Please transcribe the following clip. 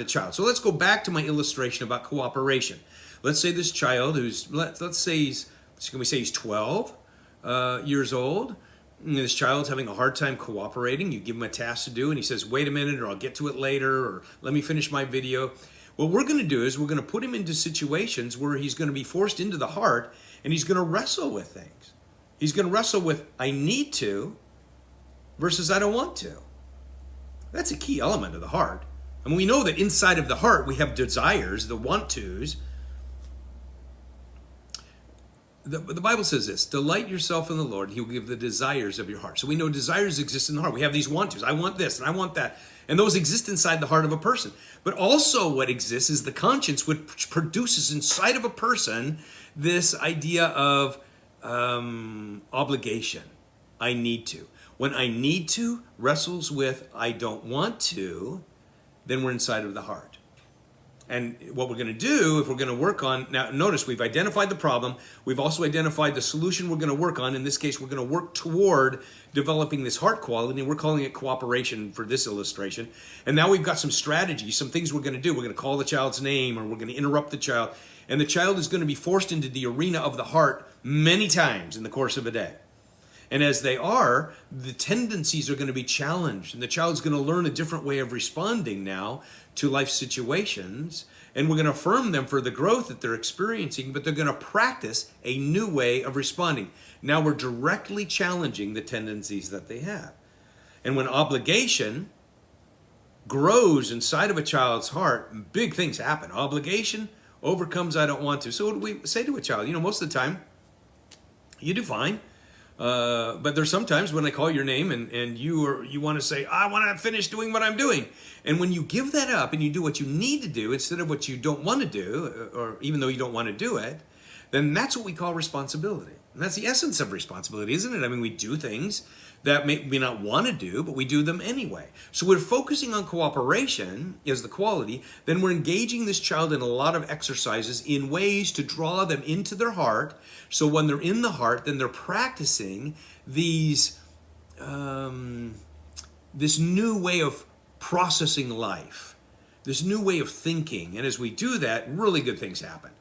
the child. So let's go back to my illustration about cooperation. Let's say this child let's say he's 12 years old. And this child's having a hard time cooperating. You give him a task to do and he says, wait a minute, or I'll get to it later, or let me finish my video. What we're going to do is we're going to put him into situations where he's going to be forced into the heart, and he's going to wrestle with things. He's going to wrestle with, I need to, versus I don't want to. That's a key element of the heart. And we know that inside of the heart we have desires, the want tos. The Bible says this, delight yourself in the Lord, he will give the desires of your heart. So we know desires exist in the heart. We have these want tos. I want this and I want that. And those exist inside the heart of a person. But also what exists is the conscience, which produces inside of a person this idea of obligation. I need to. When I need to wrestles with I don't want to, then we're inside of the heart. And what we're going to do, if we're going to work on, now notice we've identified the problem, we've also identified the solution we're going to work on. In this case, we're going to work toward developing this heart quality, and we're calling it cooperation for this illustration. And now we've got some strategies, some things we're going to do. We're going to call the child's name, or we're going to interrupt the child. And the child is going to be forced into the arena of the heart many times in the course of a day. And as they are, the tendencies are going to be challenged. And the child's going to learn a different way of responding now to life situations. And we're going to affirm them for the growth that they're experiencing, but they're going to practice a new way of responding. Now we're directly challenging the tendencies that they have. And when obligation grows inside of a child's heart, big things happen. Obligation overcomes I don't want to. So what do we say to a child? Most of the time, you do fine. But there's sometimes when I call your name and you want to say, I want to finish doing what I'm doing. And when you give that up and you do what you need to do instead of what you don't want to do, or even though you don't want to do it, then that's what we call responsibility. And that's the essence of responsibility, isn't it? I mean, we do things that we not want to do, but we do them anyway. So we're focusing on cooperation as the quality, then we're engaging this child in a lot of exercises in ways to draw them into their heart. So when they're in the heart, then they're practicing these, this new way of processing life, this new way of thinking. And as we do that, really good things happen.